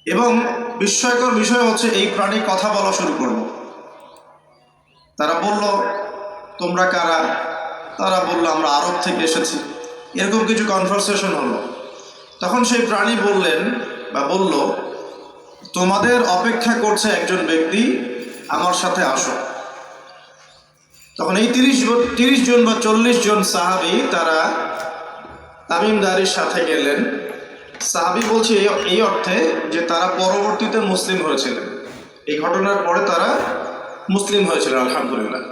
এবং বিস্ময়কর বিষয় হচ্ছে এই প্রাণী কথা বলা শুরু করলো। তারা বলল, তোমরা কারা? তারা বলল, আমরা আরব থেকে এসেছি। এরকম কিছু কনভারসেশন হলো। তখন সেই প্রাণী বলল, তোমাদের অপেক্ষা করছে একজন ব্যক্তি, আমার সাথে আসো। তখন এই 30 জন বা 40 জন সাহাবী তারা তামিম দারির সাথে গেলেন। সাহাবী বলছে এই অর্থে যে তারা পরবর্তীতে মুসলিম হয়েছিলেন, এই ঘটনার পরে তারা মুসলিম হয়েছিলেন, আলহামদুলিল্লাহ।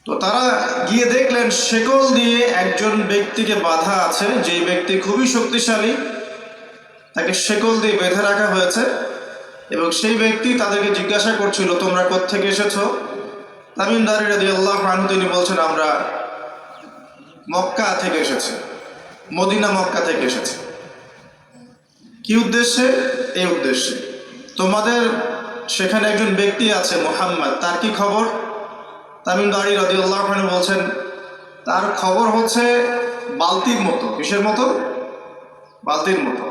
তো তারা গিয়ে দেখলেন শেকল দিয়ে একজন ব্যক্তিকে বাঁধা আছে, যে ব্যক্তি খুবই শক্তিশালী, তাকে শেকল দিয়ে বেঁধে রাখা হয়েছে। এবং সেই ব্যক্তি তাদেরকে জিজ্ঞাসা করছিল, তোমরা কোত্থেকে এসেছো? তামিম দারি রাদিয়াল্লাহু আনহু তিনি বলছেন, আমরা মক্কা থেকে এসেছি, মদিনা মক্কা থেকে এসেছি। কি উদ্দেশ্যে? এই উদ্দেশ্যে, তোমাদের সেখানে একজন ব্যক্তি আছে মুহাম্মদ, তার কি খবর? তামিম দারি রাদিয়াল্লাহু আনহু বলছেন, তার খবর হচ্ছে বালতির মতো। কিসের মতো? বালতির মতো।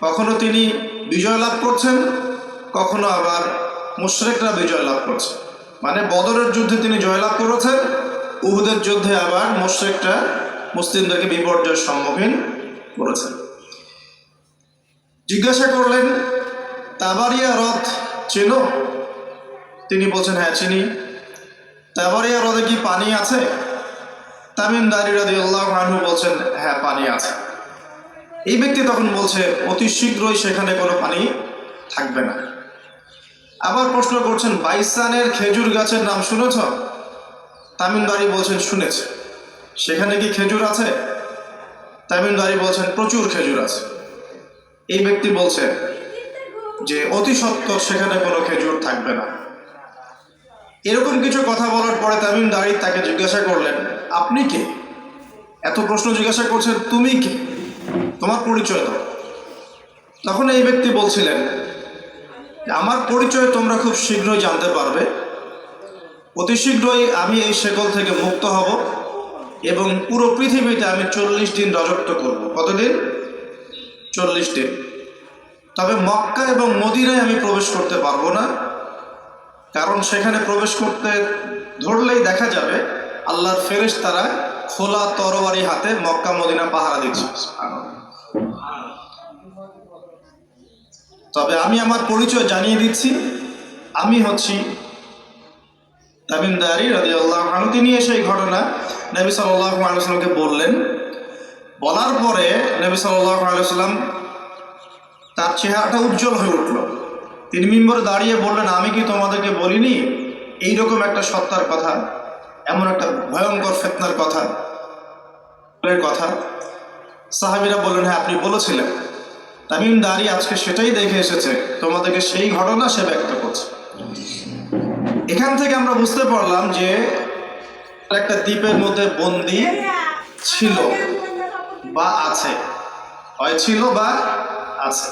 কখনো তিনি বিজয় লাভ করছেন, কখনো আবার মুশরিকরা বিজয় লাভ করছে। মানে বদরের যুদ্ধে তিনি জয়লাভ করেছেন, উহুদের যুদ্ধে আবার মুশরিকরা মুসলিমদেরকে বিপর্যয়ের সম্মুখীন করেছেন। জিজ্ঞাসা করলেন, তাবারিয়া হ্রদ চেনো? তিনি বলছেন, হ্যাঁ চিনি। তাবারিয়া হ্রদে কি পানি আছে? তামিম দারি রাদিয়াল্লাহু আনহু বলছেন, হ্যাঁ পানি আছে। এই ব্যক্তি তখন বলছে, অতি শীঘ্রই সেখানে কোনো পানি থাকবে না। আবার প্রশ্ন করছেন, বাইসানের খেজুর গাছের নাম শুনেছ? তামিম দারি বলছেন, শুনেছে। সেখানে কি খেজুর আছে? তামিম দারি বলছেন, প্রচুর খেজুর আছে। এই ব্যক্তি বলছে যে অতি সত্বর সেখানে কোনো খেজুর থাকবে না। এরকম কিছু কথা বলার পরে তামিম দারি তাকে জিজ্ঞাসা করলেন, আপনি কে? এত প্রশ্ন জিজ্ঞাসা করছেন, তুমি কে? তোমার পরিচয় দাও। তখন এই ব্যক্তি বলছিলেন, আমার পরিচয় তোমরা খুব শীঘ্রই জানতে পারবে। অতি শীঘ্রই আমি এই শেকল থেকে মুক্ত হব এবং পুরো পৃথিবীতে আমি 40 দিন রাজত্ব করব। কতদিন? 40 দিন। তবে মক্কা এবং মদিনায় আমি প্রবেশ করতে পারবো না, কারণ সেখানে প্রবেশ করতে ধরলেই দেখা যাবে আল্লাহর ফেরেশতারা খোলা তরবারি হাতে মক্কা মদিনা পাহারা দিচ্ছে। তবে আমি আমার পরিচয় জানিয়ে দিচ্ছি, আমি হচ্ছি তামিম দারি রাদিয়াল্লাহু আনহু। তিনি এসে এই ঘটনা নবী সাল্লাল্লাহু আলাইহি ওয়াসাল্লামকে বললেন। বলার পরে নবী সাল্লাল্লাহু আলাইহি ওয়াসাল্লাম তার চেহারাটা উজ্জ্বল হয়ে উঠল। তিনি মিম্বরে দাঁড়িয়ে বললেন, আমি কি তোমাদেরকে বলিনি এইরকম একটা সত্তার কথা, এমন একটা ভয়ঙ্কর ফিতনার কথা? সাহাবীরা বললেন, হ্যাঁ আপনি বলেছিলেন। তামিম দারি আজকে সেটাই দেখে এসেছে, তোমাদেরকে সেই ঘটনা সে ব্যক্ত করছে। এখান থেকে আমরা বুঝতে পারলাম যে একটা দ্বীপের মধ্যে বন্দী ছিল বা আছে, হয় ছিল বা আছে।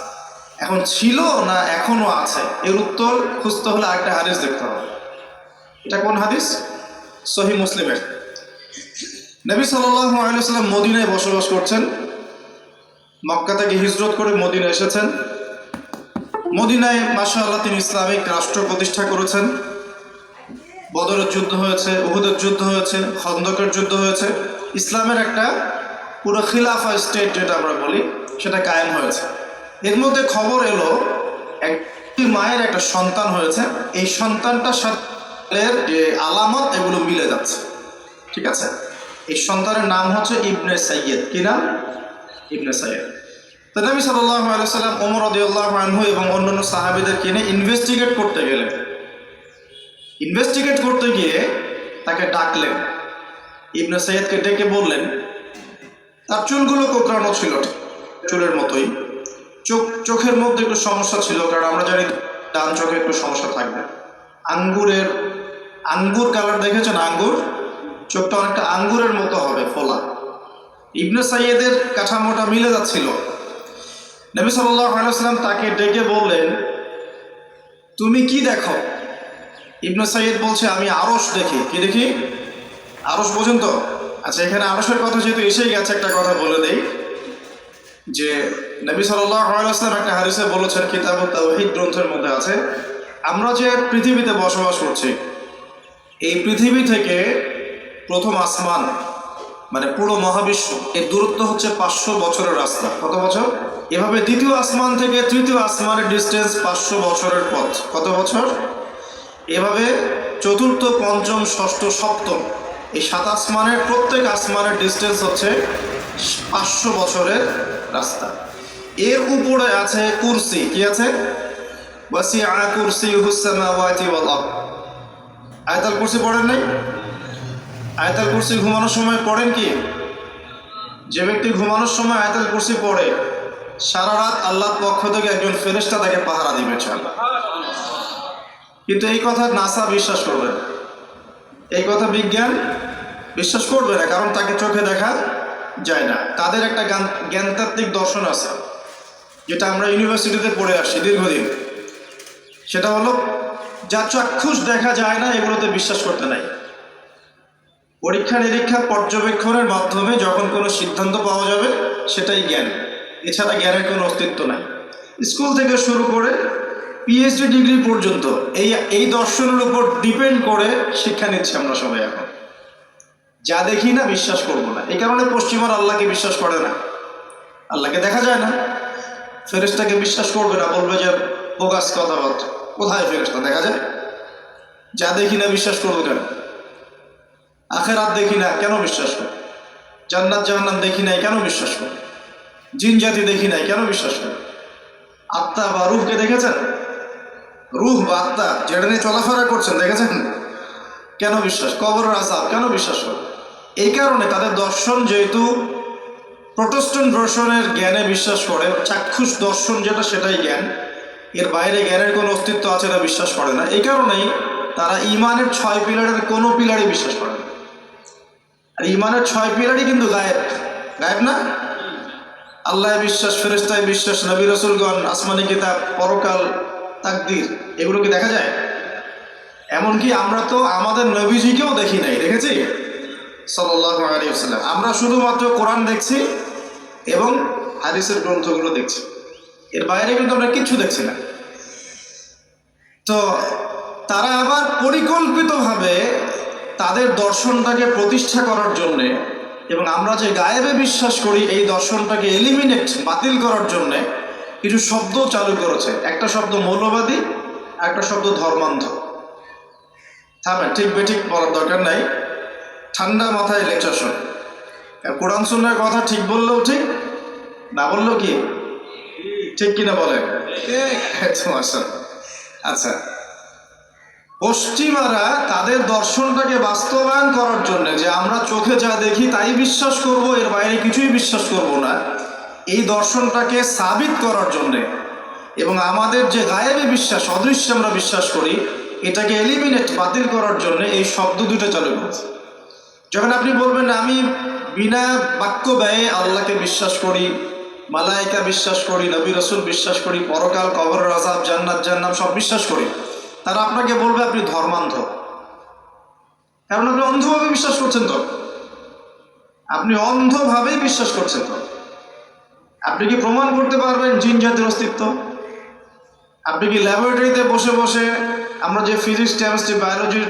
এখন ছিল না এখনো আছে, এর উত্তর খুঁজতে হলে আরেকটা হাদিস দেখতে হবে। এটা কোন হাদিস? সহিহ মুসলিমের। নবী সাল্লাল্লাহু আলাইহি ওয়াসাল্লাম মদিনায় বসবাস করছেন, মক্কা থেকে হিজরত করে মদিনায় এসেছেন। মদিনায় মাশাআল্লাহ তিনি ইসলামিক রাষ্ট্র প্রতিষ্ঠা করেছেন। বদরের যুদ্ধ হয়েছে, উহুদের যুদ্ধ হয়েছে, খন্দকের যুদ্ধ হয়েছে। ইসলামের একটা পুরো খিলাফা স্টেট যেটা আমরা বলি সেটা কায়েম হয়েছে। এর মধ্যে খবর এলো একটি মায়ের একটা সন্তান হয়েছে, এই সন্তানটার সাথে যে আলামত এগুলো মিলে যাচ্ছে। ঠিক আছে, এই সন্তানের নাম হচ্ছে ইবনে সাইয়্যিদ। কি নাম? ইবনে সাইয়্যিদ। তো নবী সাল্লাল্লাহু আলাইহি ওয়াসাল্লাম ওমর রাদিয়াল্লাহু আনহু এবং অন্যান্য সাহাবীদেরকে নিয়ে ইনভেস্টিগেট করতে গেলেন। ইনভেস্টিগেট করতে গিয়ে তাকে ডাকলেন। ইবনে সাইয়্যিদকে ডেকে বললেন, তার চুলগুলো কোঁকড়ানো ছিল, চুলের মতোই। চোখের মধ্যে একটু সমস্যা ছিল, কারণ আমরা জানি ডান চোখে একটু সমস্যা থাকবে। আঙ্গুর কালার দেখেছেন? আঙ্গুর, চোখটা অনেকটা আঙ্গুরের মতো হবে, ফোলা। ইবনে সাইয়্যিদের কাঠামোটা মিলে যাচ্ছিল। নবী সাল্লাল্লাহু আলাইহি ওয়াসাল্লাম তাকে ডেকে বললেন, তুমি কি দেখো? ইবনে সাইয়্যিদ বলছে, আমি আরশ দেখি। কি দেখি? আরশ বোঝেন তো? আচ্ছা, এখানে আরশের কথা যেহেতু এসেই গেছে, একটা কথা বলে দেই। যে নবী সাল্লাল্লাহু আলাইহি ওয়াসাল্লাম একটা হাদিসে বলেছেন, কিতাবুত তাওহীদ গ্রন্থের মধ্যে আছে, আমরা যে পৃথিবীতে বসবাস করছি এই পৃথিবী থেকে প্রথম আসমান মানে পুরো মহাবিশ্ব এর দূরত্ব হচ্ছে 500 বছরের রাস্তা। কত বছর? এভাবে দ্বিতীয় আসমান থেকে তৃতীয় আসমানের ডিস্টেন্স 500 বছরের পথ। কত বছর? এভাবে চতুর্থ, পঞ্চম, ষষ্ঠ, সপ্তম এই 7 আসমানের প্রত্যেক আসমানের ডিস্টেন্স হচ্ছে 500 বছরের রাস্তা। এর উপরে আছে কুরসি। কি আছে? ওয়াসিআ কুরসিয়ুহুস সামাওয়াতি ওয়াল আরদ। আয়াতুল কুরসি পড়েন নাই? আয়াতুল কুরসি ঘুমানোর সময় পড়েন কি? যে ব্যক্তি ঘুমানোর সময় আয়াতুল কুরসি পড়ে সারা রাত আল্লাহর পক্ষ থেকে একজন ফেরেশতা তাকে পাহারা দিবে ইনশাআল্লাহ। কিন্তু এই কথা নাসা বিশ্বাস করবে না, এই কথা বিজ্ঞান বিশ্বাস করবে না, কারণ তাকে চোখে দেখা যায় না। তাদের একটা জ্ঞানতাত্ত্বিক দর্শন আছে যেটা আমরা ইউনিভার্সিটিতে পড়ে আসছি দীর্ঘদিন। সেটা হলো যা চাক্ষুষ দেখা যায় না এগুলোতে বিশ্বাস করতে নাই। পরীক্ষা নিরীক্ষা পর্যবেক্ষণের মাধ্যমে যখন কোনো সিদ্ধান্ত পাওয়া যাবে সেটাই জ্ঞান, এছাড়া জ্ঞানের কোনো অস্তিত্ব নাই। স্কুল থেকে শুরু করে পিএইচডি ডিগ্রি পর্যন্ত এই দর্শনের উপর ডিপেন্ড করে শিক্ষা নিচ্ছি আমরা সবাই। এখন যা দেখি না বিশ্বাস করব না। এই কারণে পশ্চিমার আল্লাহকে বিশ্বাস করে না, আল্লাহকে দেখা যায় না। ফেরেশতাকে বিশ্বাস করবে না, বলবে যে বোগাস কথাবার্তা। কোথায় ফেরেশতা দেখা যায়? যা দেখি না বিশ্বাস করবো কেন? আখেরাত দেখি না কেন বিশ্বাস করব? জান্নাত জাহান্নাম দেখি নাই কেন বিশ্বাস করব? জিন জাতি দেখি নাই কেন বিশ্বাস করব? আত্মা বা রূহকে দেখেছেন? রূহ বা আত্মা যেটা নিয়ে চলাফেরা করছেন দেখেছেন? কেন বিশ্বাস? কবরের আযাব কেন বিশ্বাস করব? এই কারণে তাদের দর্শন যেহেতু প্রোটেস্ট্যান্ট দর্শনের জ্ঞানে বিশ্বাস করে, চাক্ষুষ দর্শন যেটা সেটাই জ্ঞান, এর বাইরে জ্ঞানের কোনো অস্তিত্ব আছে না বিশ্বাস করে না। এই কারণেই তারা ইমানের 6 পিলারের কোনো পিলারই বিশ্বাস করে না। আর ইমানের 6 পিলারই কিন্তু গায়েব। গায়েব না? আল্লাহ বিশ্বাস, ফেরেশতায় বিশ্বাস, নবী রাসূলগণ, আসমানি কিতাব, পরকাল, তাকদীর, এগুলো কি দেখা যায়? এমনকি আমরা তো আমাদের নবীজিকেও দেখি নাই, দেখেছি? সাল্লাল্লাহু আলাইহি ওয়াসাল্লাম। আমরা শুধুমাত্র কোরআন দেখছি এবং হাদিসের গ্রন্থগুলো দেখছি, এর বাইরে কিন্তু আমরা কিচ্ছু দেখছি না। তো তারা আবার পরিকল্পিতভাবে তাদের দর্শনটাকে প্রতিষ্ঠা করার জন্যে এবং আমরা যে গায়েবে বিশ্বাস করি এই দর্শনটাকে এলিমিনেট, বাতিল করার জন্যে কিছু শব্দ চালু করেছে। একটা শব্দ মৌলবাদী, একটা শব্দ ধর্মান্ধ। থামেন, ঠিক বেঠিক বলার দরকার নাই, ঠান্ডা মাথায় লেকচার শোন। কোরআন সুন্নাহর কথা ঠিক বললেও ঠিক, না বললেও কি ঠিক কিনা বলেন? আচ্ছা, পশ্চিমারা তাদের দর্শনটাকে বাস্তবায়ন করার জন্য যে আমরা চোখে যা দেখি তাই বিশ্বাস করব, এর বাইরে কিছুই বিশ্বাস করব না, এই দর্শনটাকে সাবিত করার জন্যে এবং আমাদের যে গায়েবে বিশ্বাস, অদৃশ্যে আমরা বিশ্বাস করি, এটাকে এলিমিনেট, বাতিল করার জন্য এই শব্দ দুটো চালু করেছে। যখন আপনি বলবেন আমি বিনা বাক্য ব্যয়ে আল্লাহকে বিশ্বাস করি, মালায়েকা বিশ্বাস করি, নবী রাসূল বিশ্বাস করি, পরকাল, কবরের আযাব, জান্নাত জাহান্নাম সব বিশ্বাস করি, তারা আপনাকে বলবে আপনি ধর্মান্ধ। কারণ আপনি অন্ধভাবে বিশ্বাস করছেন। তো আপনি অন্ধভাবেই বিশ্বাস করছেন। তো আপনি কি প্রমাণ করতে পারবেন জিন জাতির অস্তিত্ব? আপনি কি ল্যাবরেটরিতে বসে বসে আমরা যে ফিজিক্স, কেমিস্ট্রি, বায়োলজির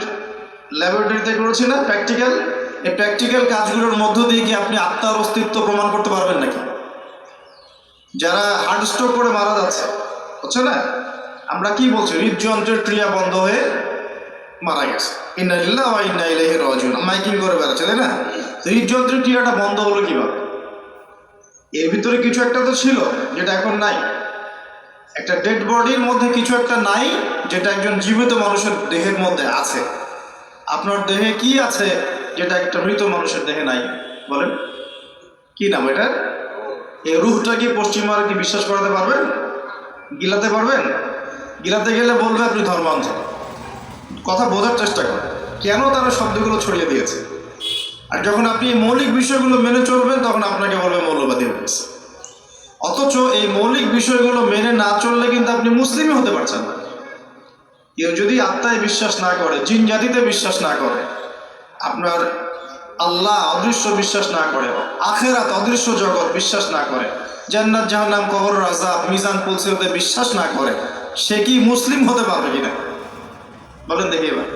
ল্যাবরেটরিতে করেছি না প্র্যাকটিক্যাল, এই প্র্যাকটিক্যাল কাজগুলোর মধ্য দিয়ে কি আপনি আত্মার অস্তিত্ব প্রমাণ করতে পারবেন নাকি? যারা হার্ট স্ট্রোক করে মারা যাচ্ছে, হচ্ছে না, আমরা কি বলছি? হৃদযন্ত্রের ক্রিয়া বন্ধ হয়ে মারা গেছে, ইন্না লিল্লাহি ওয়া ইন্না ইলাইহি রাজিউন, মাইকিং করে বেড়াচ্ছে, তাই না? হৃদযন্ত্রের ক্রিয়াটা বন্ধ হলো কিভাবে? এর ভিতরে কিছু একটা তো ছিল যেটা এখন নাই। একটা ডেড বডির মধ্যে কিছু একটা নাই যেটা একজন জীবিত মানুষের দেহের মধ্যে আছে। আপনার দেহে কি আছে যেটা একটা মৃত মানুষের দেহে নাই? বলেন কি নাম এটা? এই রূহটা কি পশ্চিমারা কি বিশ্বাস করাতে পারবেন? গিলাতে পারবেন? গিলাতে গেলে বলবে আপনি ধর্মান্ধ। কথা বোঝার চেষ্টা করেন কেন তারা শব্দগুলো ছড়িয়ে দিয়েছে। আর যখন আপনি মৌলিক বিষয়গুলো মেনে চলবেন তখন আপনাকে বলবে মৌলবাদী হয়েছে। অথচ এই মৌলিক বিষয়গুলো মেনে না চললে কিন্তু আপনি মুসলিমই হতে পারছেন না। কেউ যদি আত্মায় বিশ্বাস না করে, জিন জাতিতে বিশ্বাস না করে, আপনার আল্লাহ অদৃশ্য বিশ্বাস না করে, আখেরাত অদৃশ্য জগৎ বিশ্বাস না করে, জান্নাত জাহান্নাম কবর আযাব মিজান পুলসিরাতে বিশ্বাস না করে, সে কি মুসলিম হতে পারবে কিনা বলেন দেখি এবার।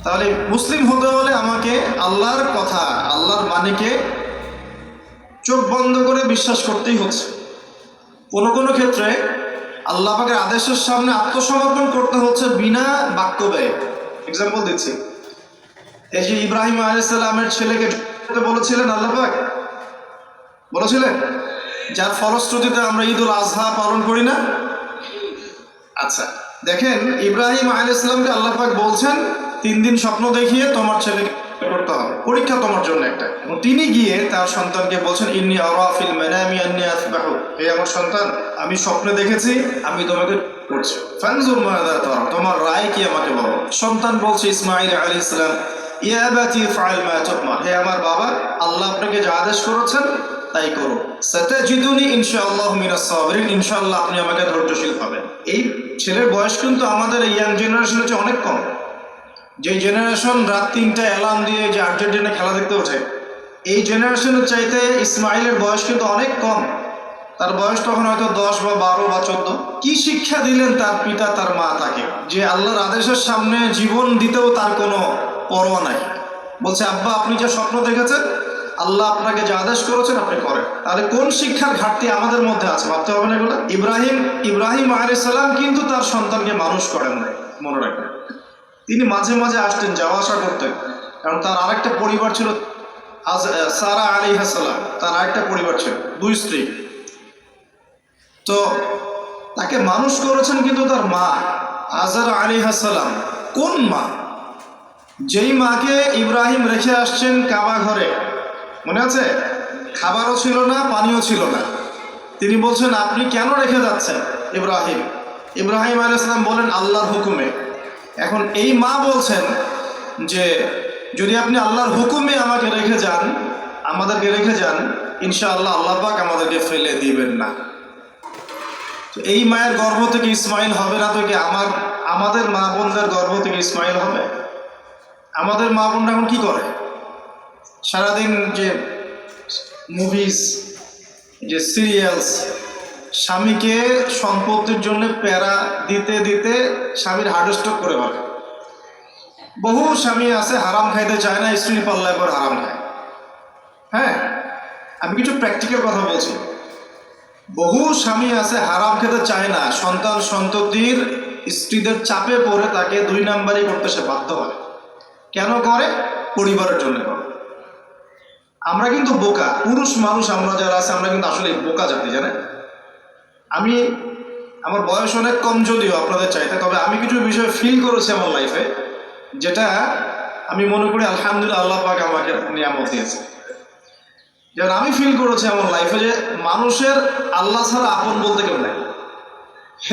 তাহলে মুসলিম হতে হলে আমাকে আল্লাহর কথা, আল্লাহর বাণীকে চোখ বন্ধ করে বিশ্বাস করতেই হচ্ছে। কোনো কোনো ক্ষেত্রে আল্লাহ পাকের আদেশের সামনে আত্মসমর্পণ করতে হচ্ছে বিনা বাক্য ব্যয়ে। এক্সাম্পল দিচ্ছি, এই যে ইব্রাহিম আলাইহিস সালামের ছেলেকে বলেছিলেন আল্লাহ পাক, বলেছিলেন, যার ফলশ্রুতিতে আমরা ঈদুল আজহা পালন করি না। আচ্ছা দেখেন, ইব্রাহিম আলাইহিস সালামকে আল্লাহ পাক বলছেন 3 দিন স্বপ্ন দেখিয়ে তোমার ছেলেকে করতে হবে, পরীক্ষা তোমার জন্য একটা। এবং তিনি গিয়ে তার সন্তানকে বলছেন, ইন্নী আরা ফিল মানামি আন্নী আসবাহু, হে আমার সন্তান, আমি স্বপ্নে দেখেছি আমি তোমাকে করছি, ফানজুর মাযা তারা, তোমার রায় কি আমাকে বলো। সন্তান বলছে ইসমাঈল আলাইহিস সালাম, ইয়া আবাতি ফাআল মা তুমার, হে আমার বাবা, আল্লাহ আপনাকে যা আদেশ করেছেন তাই করো, সাতাজিদুনি ইনশাআল্লাহু মিনাস সাবিরিন, ইনশাআল্লাহ আপনি আমাকে ধৈর্যশীল পাবেন। এই ছেলের বয়স কিন্তু আমাদের এই ইয়াং জেনারেশনের চেয়ে অনেক কম। যে জেনারেশন রাত 3টায় অ্যালার্ম দিয়ে যে আর্জেন্টিনা খেলা দেখতে ওঠে, এই জেনারেশনের চাইতে ইসমাইলের বয়স কিন্তু অনেক কম। তার বয়স তখন হয়তো 10 বা 12 বা 14। কি শিক্ষা দিলেন তার পিতা তার মা তাকে, যে আল্লাহর আদেশের সামনে জীবন দিতেও তার কোনো পরোয়া নাই। বলছে, আব্বা আপনি যে স্বপ্ন দেখেছেন, আল্লাহ আপনাকে যে আদেশ করেছেন আপনি করেন। তাহলে কোন শিক্ষার ঘাটতি আমাদের মধ্যে আছে ভাবতে হবে না এগুলো। ইব্রাহিম আলাইহিস সালাম কিন্তু তার সন্তানকে মানুষ করেন নাই, মনে রাখবেন। তিনি মাঝে মাঝে আসতেন, যাওয়া আসা করতেন, কারণ তার আরেকটা পরিবার ছিল, সারা আলাইহিস সালাম, তার আরেকটা পরিবার ছিল, 2 স্ত্রী। তো তাকে মানুষ করেছেন কিন্তু তার মা হাজরা আলাইহিস সালাম। কোন মা? যেই মাকে ইব্রাহিম রেখে আসছেন কাবা ঘরে, মনে আছে? খাবারও ছিল না, পানিও ছিল না। তিনি বলছেন, আপনি কেন রেখে যাচ্ছেন ইব্রাহিম আলাইহিস সালাম বলেন, আল্লাহর হুকুমে। এখন এই মা বলছেন যে যদি আপনি আল্লাহর হুকুমে আমাদেরকে রেখে যান, ইনশাআল্লাহ আল্লাহ পাক আমাদেরকে ফেলে দিবেন না। তো এই মায়ের গর্ভ থেকে ইসমাইল হবে না তো কি আমাদের মা বোনদের গর্ভ থেকে ইসমাইল হবে? আমাদের মা বোনরা এখন কি করে? সারাদিন যে মুভিজ, যে সিরিয়ালস, স্বামীকে সম্পত্তির জন্য প্যারা দিতে দিতে স্বামীর হার্ট স্ট্রোক করে বলে। বহু স্বামী আছে হারাম খাইতে চায় না, স্ত্রীর পাল্লায় পর হারাম খায়। হ্যাঁ, আমি কিছু প্র্যাকটিক্যাল কথা বলছি। বহু স্বামী আছে হারাম খেতে চায় না, সন্তান সন্ততির স্ত্রীদের চাপে পড়ে তাকে 2 নাম্বারই করতে সে বাধ্য হয়। কেন করে? পরিবারের জন্য করে। আমরা কিন্তু বোকা পুরুষ মানুষ, আমরা যারা আছে আমরা কিন্তু আসলে বোকা জাতি, জানেন? আমার বয়স অনেক কম যদিও আপনাদের চাইতে, তবে আমি কিছু বিষয় ফিল করেছি আমার লাইফে, যেটা আমি মনে করি আলহামদুলিল্লাহ আল্লাহ পাক আমাকে নিয়ামত দিয়েছে। যেমন আমি ফিল করেছি আমার লাইফে যে মানুষের আল্লাহ ছাড়া আপন বলতে কেউ নাই,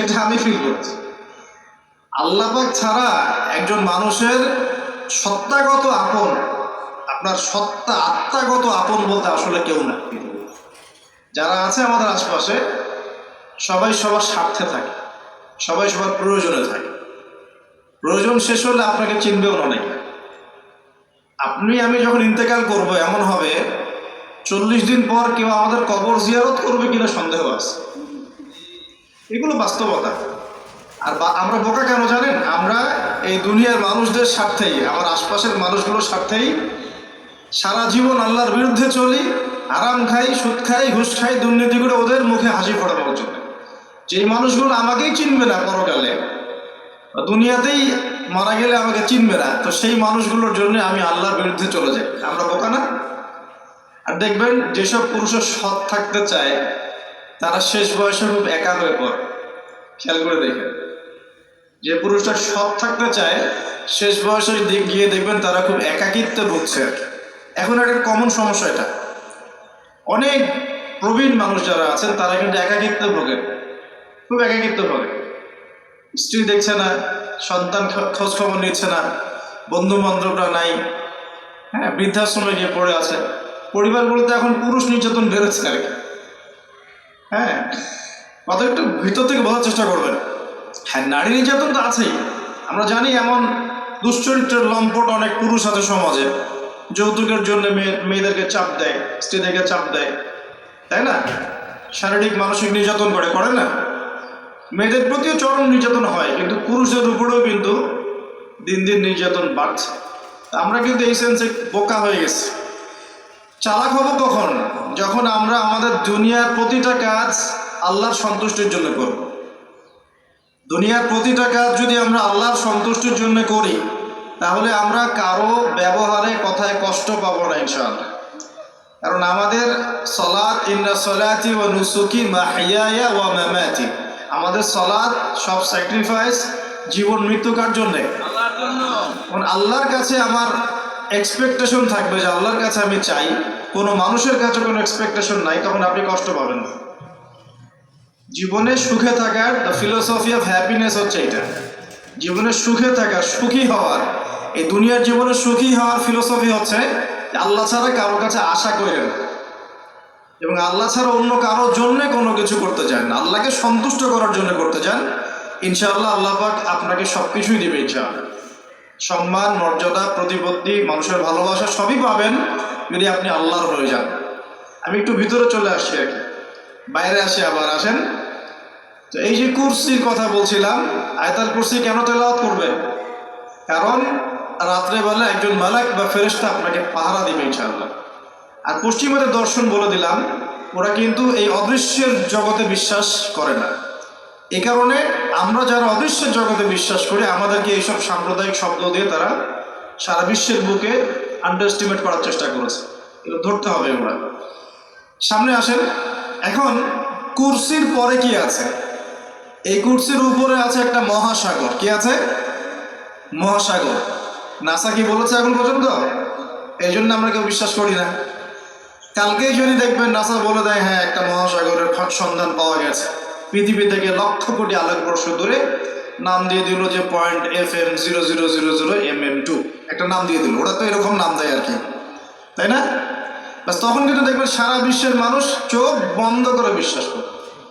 এটা আমি ফিল করেছি। আল্লাহ পাক ছাড়া একজন মানুষের সত্তাগত আপন, আপনার সত্তা আত্মাগত আপন বলতে আসলে কেউ না। যারা আছে আমাদের আশপাশে সবাই সবার স্বার্থে থাকে, সবাই সবার প্রয়োজনে থাকে। প্রয়োজন শেষ হলে আপনাকে চিনবেও না অনেকে। আমি যখন ইন্তেকাল করব, এমন হবে 40 দিন পর কেউ আমাদের কবর জিয়ারত করবে কিনা সন্দেহ আছে। এগুলো বাস্তবতা। আর আমরা বোকা কেন জানেন? আমরা এই দুনিয়ার মানুষদের স্বার্থেই, আমার আশপাশের মানুষগুলোর স্বার্থেই সারা জীবন আল্লাহর বিরুদ্ধে চলি, আরাম খাই, সুদ খাই, ঘুষ খাই, দুর্নীতি করে ওদের মুখে হাসি ফোটানোর জন্য। যেই মানুষগুলো আমাকেই চিনবে না পরকালে, দুনিয়াতেই মারা গেলে আমাকে চিনবে না, তো সেই মানুষগুলোর জন্য আমি আল্লাহর বিরুদ্ধে চলে যাই। আমরা বোকা না? আর দেখবেন যেসব পুরুষের সৎ থাকতে চায় তারা শেষ বয়সে খুব একা হয়ে পড়ে। খেয়াল করে দেখেন, যে পুরুষটা সৎ থাকতে চায় শেষ বয়সে গিয়ে দেখবেন তারা খুব একাকিত্বে ভুগছে। এখন একটা কমন সমস্যা, এটা অনেক প্রবীণ মানুষ যারা আছেন তারা কিন্তু একাকিত্বে ভোগেন, খুব একাকিত্ব ভোগে। স্ত্রী দেখছে না, সন্তান খোঁজ খবর নিচ্ছে না, বন্ধু বান্ধবরা নাই, হ্যাঁ, বৃদ্ধাশ্রমে গিয়ে পড়ে আছে। পরিবারগুলোতে এখন পুরুষ নির্যাতন বেড়েছে আর কি। হ্যাঁ, কত একটু ভিতর থেকে বোঝার চেষ্টা করবেন। হ্যাঁ, নারী নির্যাতন তো আছেই, আমরা জানি। এমন দুশ্চরিত্রের লম্পট অনেক পুরুষ আছে সমাজে, যৌতুকের জন্য মেয়েদেরকে চাপ দেয়, স্ত্রীদেরকে চাপ দেয়, তাই না? শারীরিক মানসিক নির্যাতন করে না? মেয়েদের প্রতিও চরম নির্যাতন হয়, কিন্তু পুরুষদের উপরেও কিন্তু দিন দিন নির্যাতন বাড়ছে। আমরা কিন্তু এই সেন্সে বোকা হয়ে গেছি। চালাক হব কখন? যখন আমরা আমাদের দুনিয়ার প্রতিটা কাজ আল্লাহর সন্তুষ্টির জন্য করব। দুনিয়ার প্রতিটা কাজ যদি আমরা আল্লাহর সন্তুষ্টির জন্য করি, তাহলে আমরা কারো ব্যবহারে কথায় কষ্ট পাবো না ইনশাআল্লাহ। কারণ আমাদের সলাত, ইন্না সলাতি ওয়া নুসুকি মাহইয়ায়া ওয়া মামাতি, আমাদের সলাত সব স্যাক্রিফাইস, জীবন মৃত্যু কার জন্যে? আল্লাহর জন্য। আল্লাহর কাছে আমার এক্সপেকটেশন থাকবে যে আল্লাহর কাছে আমি চাই, কোনো মানুষের কাছে কোনো এক্সপেকটেশন নাই, তখন আপনি কষ্ট পাবেন না। জীবনে সুখে থাকার দ্য ফিলোসফি অফ হ্যাপিনেস হচ্ছে এটা। জীবনে সুখে থাকা, সুখী হওয়ার, এই দুনিয়ার জীবনে সুখী হওয়ার ফিলোসফি হচ্ছে আল্লাহ ছাড়া কারো কাছে আশা করেন এবং আল্লাহ ছাড়া অন্য কারোর জন্য কোনো কিছু করতে চান না, আল্লাহকে সন্তুষ্ট করার জন্য করতে চান। ইনশাআল্লাহ আল্লাহ পাক আপনাকে সব কিছুই দেবে ইনশাআল্লাহ। সম্মান, মর্যাদা, প্রতিপত্তি, মানুষের ভালোবাসা সবই পাবেন যদি আপনি আল্লাহর হয়ে যান। আমি একটু ভিতরে চলে আসছি আর কি, বাইরে আসি আবার, আসেন। তো এই যে কুরসির কথা বলছিলাম, আয়াতুল কুরসি কেন তেলাওয়াত করবেন? কারণ রাত্রেবেলা একজন মালাক বা ফেরেশতা আপনাকে পাহারা দিবে ইনশাআল্লাহ। আর পশ্চিমাদের দর্শন বলে দিলাম, ওরা কিন্তু এই অদৃশ্যের জগতে বিশ্বাস করে না। এই কারণে আমরা যারা অদৃশ্যের জগতে বিশ্বাস করি, আমাদেরকে এইসব সাম্প্রদায়িক শব্দ দিয়ে তারা সারা বিশ্বের বুকে আন্ডারএস্টিমেট করার চেষ্টা করেছে। এগুলো ধরতে হবে। ওরা সামনে আসেন। এখন কুরসির পরে কি আছে? এই কুরসির উপরে আছে একটা মহাসাগর। কি আছে? মহাসাগর। নাসা কি বলেছে এখন পর্যন্ত? এই জন্য আমরা কেউ বিশ্বাস করি না। কালকেই যদি দেখবেন নাসা বলে দেয় হ্যাঁ একটা মহাসাগরের সন্ধান পাওয়া গেছে, পৃথিবী থেকে লক্ষ কোটি আলোকবর্ষ দূরে, নাম দিয়ে দিল যে .FM0000mm2, একটা নাম দিয়ে দিল। ওরা তো এরকম নাম দেয় আর কি, তাই না? বাস তখন কিন্তু দেখবেন সারা বিশ্বের মানুষ চোখ বন্ধ করে বিশ্বাস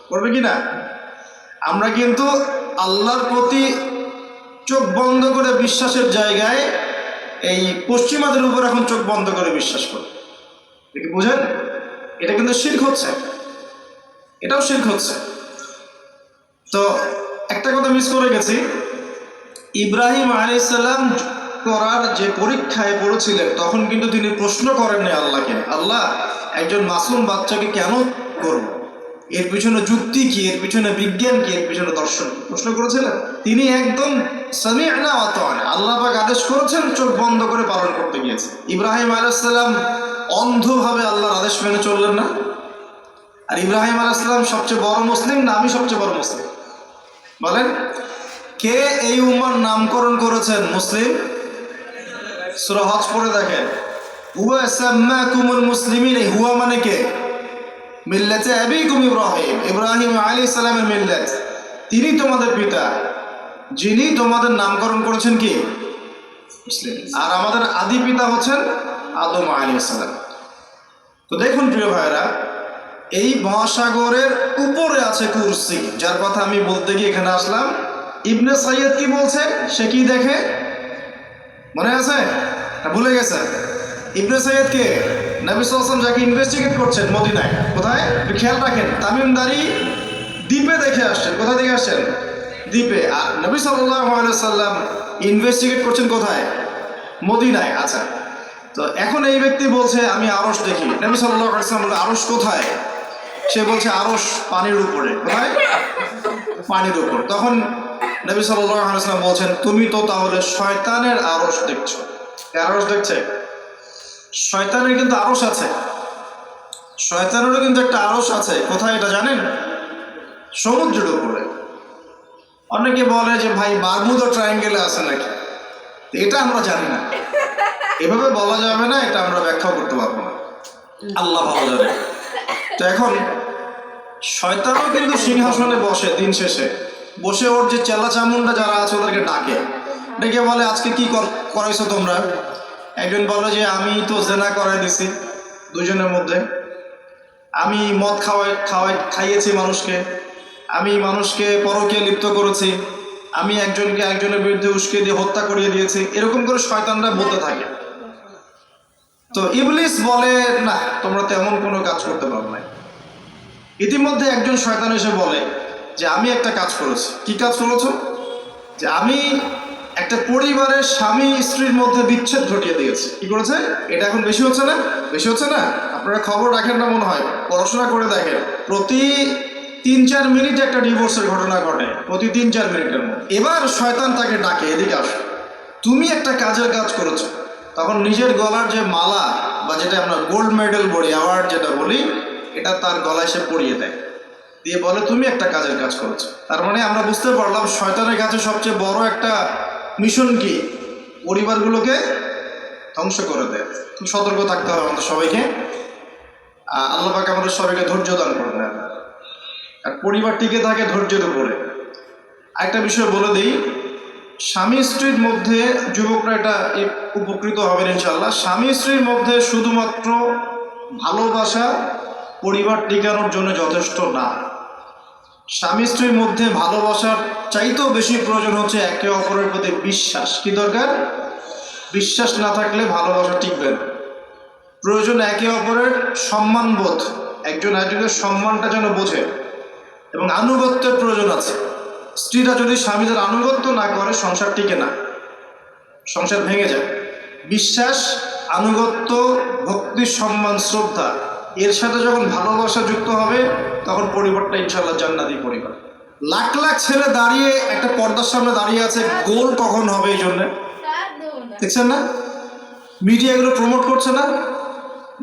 করবে কি না? আমরা কিন্তু আল্লাহর প্রতি চোখ বন্ধ করে বিশ্বাসের জায়গায় এই পশ্চিমাদের উপর এখন চোখ বন্ধ করে বিশ্বাস করি। দেখি বুঝেন, এটা কিন্তু শিরক হচ্ছে, এটাও শিরক হচ্ছে। তো একটা কথা মিস করে গেছি, ইব্রাহিম আলাইহিস সালাম করার যে পরীক্ষায় পড়েছিলেন, তখন কিন্তু তিনি প্রশ্ন করেননি আল্লাহকে, আল্লাহ একজন মাসুম বাচ্চাকে কেন করব, এর পিছনে যুক্তি কি, এর পিছনে বিজ্ঞান কি, এর পিছনে দর্শন কি, প্রশ্ন করেছিলেন? তিনি একদম সামি'না ওয়া আতা'না, আল্লাহ পাক আদেশ করেছেন, চোখ বন্ধ করে পালন করতে গিয়েছে। ইব্রাহিম আলাইহিস সালাম অন্ধভাবে আল্লাহর আদেশ মেনে চললেন না? আর ইব্রাহিম আলাইহিস সালাম সবচেয়ে বড় মুসলিম না আমি সবচেয়ে বড় মুসলিম? বলেন, কে এই উম্মার নামকরণ করেছেন মুসলিম? সূরা হজ পড়ে দেখেন, হুয়া সাম্মাকুমুল মুসলিমিন। হুয়া মানে কে? মিল্লাতে আবিকুম ইব্রাহিম, ইব্রাহিম আলাইহিস সালামের মিল্লাত, তিনি তোমাদের পিতা, যিনি তোমাদের নামকরণ করেছেন কি? মুসলিম। আর আমাদের আদি পিতা হচ্ছেন আদম আলাইহিস সালাম। তো দেখুন প্রিয় ভাইরা, এই মহাসাগরের উপরে আছে কুরসি, যার কথা আমি বলতে গিয়ে এখানে আসলাম। ইবনে সাইয়্যিদ কি বলছে, সে কি দেখে মনে আছে না ভুলে গেছে? ইবনে সাইয়্যিদ কে? নবী সাল্লাল্লাহু আলাইহি ওয়াসাল্লাম যাকে ইনভেস্টিগেট করছেন মদিনায়, কোথায়? খেয়াল রাখেন, তামিমদারি দ্বীপে দেখে আসছেন। কোথায় দেখে আসছেন? দ্বীপে। আর নবী সাল্লাল্লাহু আলাইহি ওয়াসাল্লাম ইনভেস্টিগেট করছেন কোথায়? মদিনায়। আচ্ছা, তো এখন এই ব্যক্তি বলছে আমি আরশ দেখি। নবী সাল্লাল্লাহু আলাইহি ওয়াসাল্লাম বলে আরশ কোথায়? সে বলছে আরশ পানির উপরে। কোথায়? পানির উপর। তখন নবী সাল্লাল্লাহু আলাইহি ওয়াসাল্লাম বলছেন তুমি তো তাহলে শয়তানের আরশ দেখছো। আরশ দেখছে? শয়তানের কিন্তু আরশ আছে, শয়তানেরও কিন্তু একটা আরশ আছে। কোথায় এটা জানেন? সমুদ্রের উপরে। অনেকে বলে যে ভাই বারমুদা ট্রায়াঙ্গেলে আছে নাকি, এটা আমরা জানি না, এভাবে বলা যাবে না, এটা আমরা ব্যাখ্যা করতে পারবো না, আল্লাহ ভালো জানে। তো এখন শয়তানও কিন্তু সিংহাসনে বসে, দিন শেষে বসে ওর যে চেলা চামুন্ডা যারা আছে ওদেরকে ডাকে, ডেকে বলে আজকে কি করাইছো তোমরা? একজন বলে যে আমি তো জেনা করাই দিছি দুজনের মধ্যে, আমি মদ খাইয়েছি মানুষকে, আমি মানুষকে পরকীয়া লিপ্ত করেছি, আমি একজনকে একজনের বিরুদ্ধে উস্কে দিয়ে হত্যা করিয়ে দিয়েছি। এরকম করে শয়তানরা বলতে থাকে। তো ইবলিস বলে না, তোমরা তেমন কোনো কাজ করতে পারো না। ইতিমধ্যে একজন শয়তান এসে বলে যে আমি একটা কাজ করেছি। কি কাজ করেছো? যে আমি একটা পরিবারের স্বামী স্ত্রীর মধ্যে বিচ্ছেদ ঘটিয়ে দিয়েছি। কি করেছে? এটা এখন বেশি হচ্ছে না? বেশি হচ্ছে না? আপনারা খবর রাখেন না মনে হয়, পড়াশোনা করে দেখেন, প্রতি 3-4 মিনিট একটা ডিভোর্সের ঘটনা ঘটে, প্রতি 3-4 মিনিটের মধ্যে। এবার শয়তান তাকে ডাকে, এদিকে আসো, তুমি একটা কাজের কাজ করেছো। তখন নিজের গলার যে মালা বা যেটা আমরা গোল্ড মেডেল বলি, অ্যাওয়ার্ড যেটা বলি, এটা তার গলায় সে পরিয়ে দেয়, দিয়ে বলে তুমি একটা কাজের কাজ করেছো। তার মানে আমরা বুঝতে পারলাম শয়তানের কাছে সবচেয়ে বড় একটা মিশন কি? পরিবারগুলোকে ধ্বংস করে দেয়। খুব সতর্ক থাকতে হবে আমাদের সবাইকে। আল্লাহ পাক আমাদের সবাইকে ধৈর্য দান করেন। আর পরিবার টিকে থাকে ধৈর্যের উপরে। আরেকটা বিষয় বলে দিই, স্বামী স্ত্রীর মধ্যে, যুবকরা এটা উপকৃত হবেন ইনশাল্লাহ, স্বামী স্ত্রীর মধ্যে শুধুমাত্র ভালোবাসা পরিবার টিকানোর জন্য যথেষ্ট না। স্বামী স্ত্রীর মধ্যে ভালোবাসার চাইতেও বেশি প্রয়োজন হচ্ছে একে অপরের প্রতি বিশ্বাস। কি দরকার? বিশ্বাস না থাকলে ভালোবাসা টিকবে না। প্রয়োজন একে অপরের সম্মানবোধ, একজন একজনের সম্মানটা যেন বোঝে, এবং আনুগত্যের প্রয়োজন আছে। স্ত্রীরা যদি স্বামীদের আনুগত্য না করে সংসার টিকে না, সংসার ভেঙে যায়। বিশ্বাস, আনুগত্য, ভক্তি, সম্মান, শ্রদ্ধা, এর সাথে যখন ভালোবাসা যুক্ত হবে তখন পরিবারটা ইনশাল্লাহ জান্নাতি পরিবার। লাখ লাখ ছেলে দাঁড়িয়ে একটা পর্দার সামনে দাঁড়িয়ে আছে, গোল কখন হবে এই জন্যে, দেখছেন না? মিডিয়া এগুলো প্রমোট করছে না?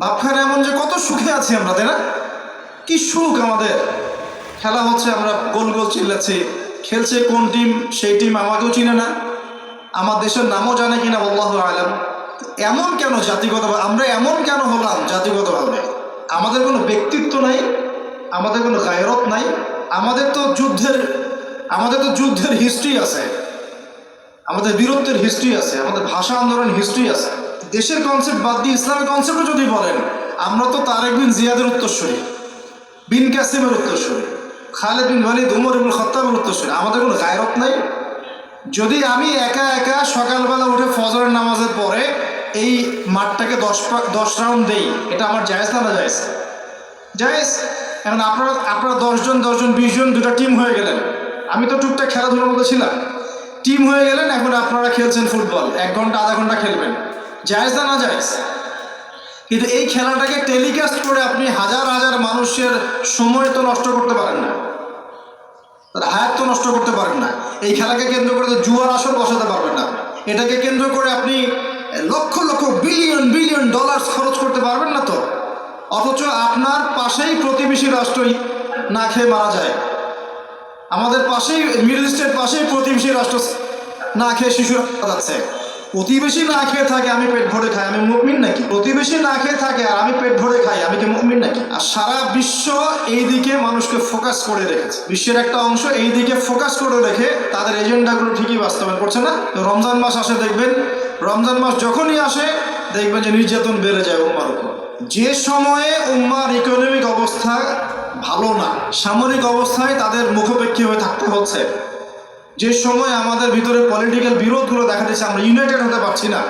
বাপখানে এমন যে কত সুখে আছি আমরা, তাই না? কি সুখ আমাদের! খেলা হচ্ছে, আমরা গোল গোল চিল্লাচ্ছি, খেলছে কোন টিম, সেই টিম আমাকেও চিনে না, আমার দেশের নামও জানে কিনা আল্লাহু আলাম। এমন কেন জাতিগতভাবে আমরা এমন কেন হলাম? জাতিগতভাবে আমাদের কোনো ব্যক্তিত্ব নাই, আমাদের কোনো গায়রত নাই। আমাদের তো যুদ্ধের হিস্ট্রি আছে, আমাদের বীরত্বের হিস্ট্রি আছে, আমাদের ভাষা আন্দোলন হিস্ট্রি আছে। দেশের কনসেপ্ট বাদ দিয়ে ইসলামের কনসেপ্টও যদি বলেন, আমরা তো তারেক বিন জিয়াদের উত্তরসূরি, বিন কাসিমের উত্তরসূরি, খালেদ বিন ওয়ালিদ, উমর ইবনুল খাত্তাবের উত্তরসূরি। আমাদের কোনো গায়রত নাই। যদি আমি একা একা সকালবেলা উঠে ফজরের নামাজের পরে এই মাঠটাকে 10 রাউন্ড দেই, এটা আমার জায়েজ না? না জায়েজ? জায়েজ। এখন আপনারা 10 জন 20 জন দুটা টিম হয়ে গেলেন। আমি তো টুকটাক খেলাধুলার মধ্যে ছিলাম, টিম হয়ে গেলেন, এখন আপনারা খেলছেন ফুটবল, 1 ঘন্টা আধা ঘন্টা খেলবেন, জায়েজ না? না জায়েজ? কিন্তু এই খেলাটাকে টেলিকাস্ট করে আপনি হাজার হাজার মানুষের সময় তো নষ্ট করতে পারেন না, তার হায়াত তো নষ্ট করতে পারেন না। এই খেলাকে কেন্দ্র করে জুয়ার আসর বসাতে পারবেন না। এটাকে কেন্দ্র করে আপনি lakh lakh billion billion dollar খরচ করতে পারবেন না তো। অথচ আপনার পাশেই প্রতিবেশী রাষ্ট্র না খেয়ে মারা যায়, আমাদের পাশেই মিডল ইস্টের পাশেই প্রতিবেশী রাষ্ট্র না খেয়ে শিশুরা মারা যাচ্ছে। প্রতিবেশী না খেয়ে থাকে, আমি পেট ভরে খাই, আমি মুমিন নাকি? প্রতিবেশী না খেয়ে থাকে আর আমি পেট ভরে খাই, আমি কি মুমিন নাকি? আর সারা বিশ্ব এই দিকে মানুষকে ফোকাস করে রেখেছে, বিশ্বের একটা অংশ এই দিকে ফোকাস করে রেখে তাদের এজেন্ডাগুলো ঠিকই বাস্তবায়ন করছে না। তো রমজান মাস আসে, দেখবেন রমজান মাস যখনই আসে দেখবেন যে নির্যাতন বেড়ে যায় উম্মার উপর। যে সময়ে উম্মার ইকোনমিক অবস্থা ভালো না, সামরিক অবস্থায় তাদের মুখোপেক্ষী হয়ে থাকতে হচ্ছে, যে সময় আমাদের ভিতরে পলিটিক্যাল বিরোধগুলো দেখা দিচ্ছে, আমরা ইউনাইটেড হতে পারছি না,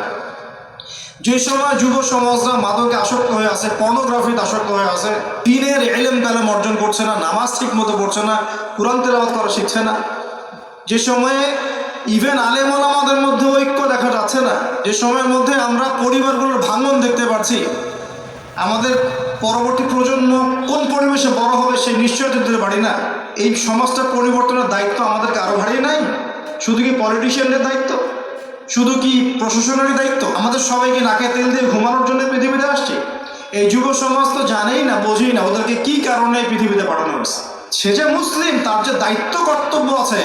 যে সময় যুব সমাজরা মাদকে আসক্ত হয়ে আছে, পর্নোগ্রাফিতে আসক্ত হয়ে আছে, দ্বীনের ইলম কালাম অর্জন করছে না, নামাজ ঠিক মতো পড়ছে না, কুরআন তেলাওয়াত করা শিখছে না, যে সময়ে ইভেন আলেম ওলামাদের মধ্যে ঐক্য দেখা যাচ্ছে না, যে সময়ের মধ্যে আমরা পরিবারগুলোর ভাঙন দেখতে পাচ্ছি, আমাদের পরবর্তী প্রজন্ম কোন পরিবেশে বড় হবে সেই নিশ্চয়তা দিতে পারি না। এই সমাজটা পরিবর্তনের দায়িত্ব আমাদেরকে আরো ভারী নাই? শুধু কি পলিটিশিয়ানদের দায়িত্ব? শুধু কি প্রশাসনেরই দায়িত্ব? আমাদের সবাইকে নাকে তেল দিয়ে ঘুমানোর জন্য পৃথিবীতে আসছে। এই যুব সমাজ তো জানেই না, বোঝেই না ওদেরকে কি কারণে পৃথিবীতে পাঠানো হয়েছে। সে যে মুসলিম, তার যে দায়িত্ব কর্তব্য আছে,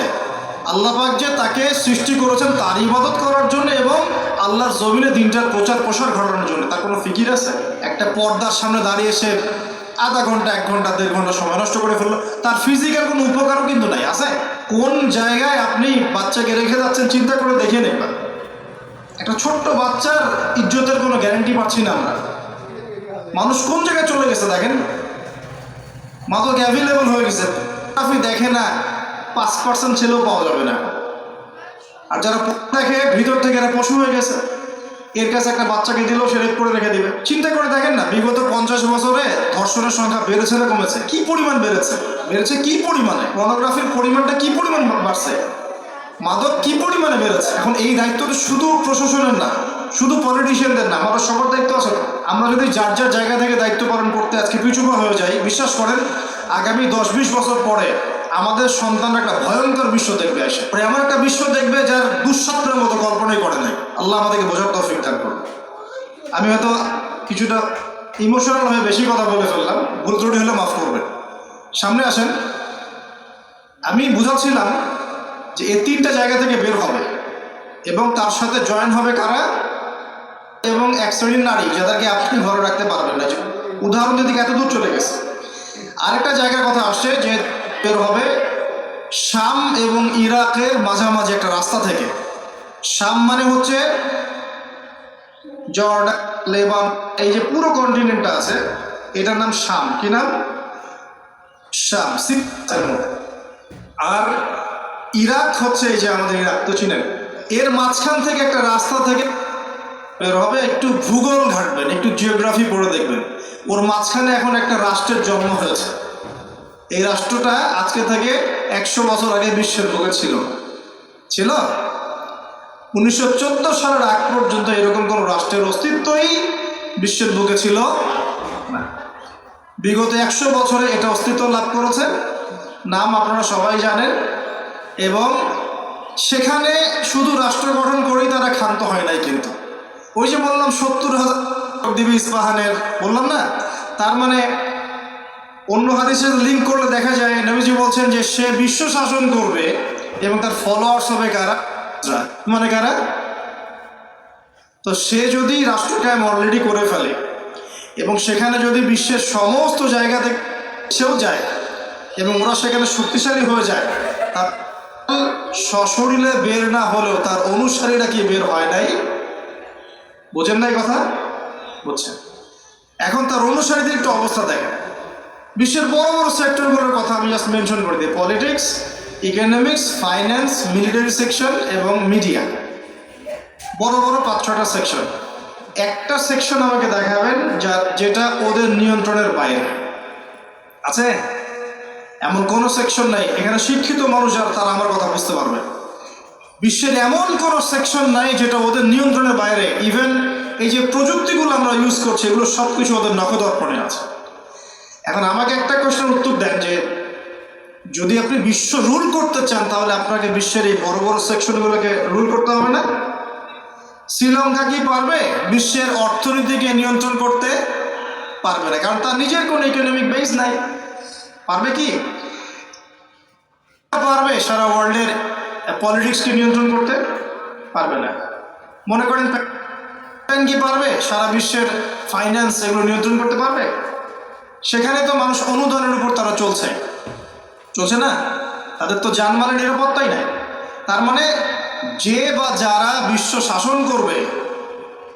আল্লাহ পাক যে তাকে সৃষ্টি করেছেন তার ইবাদত করার জন্য এবং আল্লাহর জমিনে দিনটার প্রচার প্রসার ঘটানোর জন্য, তার কোনো ফিকির আছে? একটা পর্দার সামনে দাঁড়িয়ে সে আধা ঘন্টা 1 ঘন্টা 1.5 ঘন্টা সময় নষ্ট করে ফেললো, তার ফিজিক্যাল কোনো উপকারও কিন্তু নাই। আছে? কোন জায়গায় আপনি বাচ্চাকে রেখে যাচ্ছেন চিন্তা করে দেখে নেবেন। একটা ছোট্ট বাচ্চার ইজ্জতের কোনো গ্যারান্টি পাচ্ছি না আমরা। মানুষ কোন জায়গায় চলে গেছে দেখেন, মাদক অ্যাভেলেবল হয়ে গেছে, আপনি দেখে না 5% ছেলেও পাওয়া যাবে না। আর যারা দেখে ভিতর থেকে এরা পশু হয়ে গেছে। এর কাছে একটা বাচ্চাকে দিলেও সে রেপ করে রেখে দিবে। চিন্তা করে দেখেন না, বিগত 50 বছরে ধর্ষণের সংখ্যা বেড়েছে না কমেছে? কি পরিমাণ বেড়েছে, বেড়েছে কি পরিমাণে, পর্নোগ্রাফির পরিমাণটা কি পরিমাণ বাড়ছে, মাদক কি পরিমাণে বেড়েছে। এখন এই দায়িত্ব তো শুধু প্রশাসনের না, শুধু পলিটিশিয়ানদের না, আমাদের সবার দায়িত্ব আছে। আমরা যদি যার যার জায়গা থেকে দায়িত্ব পালন করতে আজকে পিছুপা হয়ে যাই, বিশ্বাস করেন আগামী 10-20 বছর পরে আমাদের সন্তানরা একটা ভয়ঙ্কর বিশ্ব দেখবে, আসে এমন একটা বিশ্ব দেখবে যার দুঃস্বপ্নের মতো কল্পনাই করে নাই। আল্লাহ আমাদেরকে বোঝার তৌফিক দান করুন। আমি হয়তো কিছুটা ইমোশনাল হয়ে বেশি কথা বলে ফেললাম, ভুল ত্রুটি হলে মাফ করবেন। সামনে আসেন, আমি বুঝাচ্ছিলাম যে এই 3টা জায়গা থেকে বের হবে এবং তার সাথে জয়েন হবে কারা, এবং এক শ্রেণীর নারী যাদেরকে আপনি ঘরে রাখতে পারবেন না। উদাহরণ যদি এত দূর চলে গেছে, আরেকটা জায়গার কথা আসছে যে বের হবে শাম এবং ইরাকের মাঝামাঝি একটা রাস্তা থেকে। শাম মানে হচ্ছে জর্ডান, লেবানন, এই যে পুরো কন্টিনেন্টটা আছে এটার নাম শাম। কি নাম? শাম, সিরিয়ার মধ্যে। আর ইরাক হচ্ছে এই যে আমাদের ইরাক তো চিনেন, এর মাঝখান থেকে একটা রাস্তা থেকে বের হবে। একটু ভূগোল ঘাটবেন, একটু জিওগ্রাফি পড়ে দেখবেন, ওর মাঝখানে এখন একটা রাষ্ট্রের জন্ম হয়েছে। এই রাষ্ট্রটা আজকে থেকে 100 বছর আগে বিশ্বের বুকে ছিল। 1914 সালের আগ পর্যন্ত এরকম কোন রাষ্ট্রের অস্তিত্বই বিশ্বের বুকে ছিল না। বিগত 100 বছরে এটা অস্তিত্ব লাভ করেছে, নাম আপনারা সবাই জানেন। এবং সেখানে শুধু রাষ্ট্র গঠন করেই তারা ক্ষান্ত হয় নাই, কিন্তু ওই যে বললাম 70,000 দিবি ইস্পাহানের, বললাম না? তার মানে অন্য হাদিসের লিঙ্ক করলে দেখা যায় নবীজি বলছেন যে সে বিশ্ব শাসন করবে এবং তার ফলোয়ার্স হবে কারা? মানে কারা? তো সে যদি রাষ্ট্রকে অলরেডি করে ফেলে এবং সেখানে যদি বিশ্বের সমস্ত জায়গা থেকে সেও যায় এবং ওরা সেখানে শক্তিশালী হয়ে যায়, তার সশরীরে বের না হলেও তার অনুসারীরা কি বের হয় নাই? বোঝেন নাই কথা? বুঝছেন? এখন তার অনুসারীদের একটু অবস্থা দেখেন। বিশ্বের বড় বড় সেক্টরগুলোর কথা আমি জাস্ট মেনশন করে দিই: politics, economics, finance, military section এবং মিডিয়া। বড় বড় 5-6টা সেকশন। একটা সেকশন আমাকে দেখাবেন যেটা ওদের নিয়ন্ত্রণের বাইরে আছে? এমন কোনো সেকশন নাই। এখানে শিক্ষিত মানুষ যারা তারা আমার কথা বুঝতে পারবে। বিশ্বের এমন কোনো সেকশন নাই যেটা ওদের নিয়ন্ত্রণের বাইরে। ইভেন এই যে প্রযুক্তিগুলো আমরা ইউজ করছি এগুলো সব কিছু ওদের নখদর্পণে আছে। এখন আমাকে একটা কোশ্চেনের উত্তর দেন যে যদি আপনি বিশ্ব রুল করতে চান তাহলে আপনাকে বিশ্বের এই বড় বড় সেকশনগুলোকে রুল করতে হবে না? শ্রীলঙ্কা কি পারবে বিশ্বের অর্থনীতিকে নিয়ন্ত্রণ করতে? পারবে না, কারণ তার নিজের কোনো ইকোনমিক বেস নাই। পারবে কি? পারবে সারা ওয়ার্ল্ডের পলিটিক্সকে নিয়ন্ত্রণ করতে? পারবে না। মনে করেন কি পারবে সারা বিশ্বের ফাইন্যান্স এগুলো নিয়ন্ত্রণ করতে পারবে? সেখানে তো মানুষ অনুদানের উপর তারা চলছে না, তাদের তো জানমালের নিরাপত্তাই নাই। তার মানে যে বা যারা বিশ্ব শাসন করবে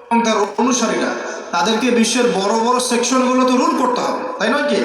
এবং তার অনুসারীরা তাদেরকে বিশ্বের বড় বড় সেকশনগুলো তো রুল করতে হবে, তাই নয় কি?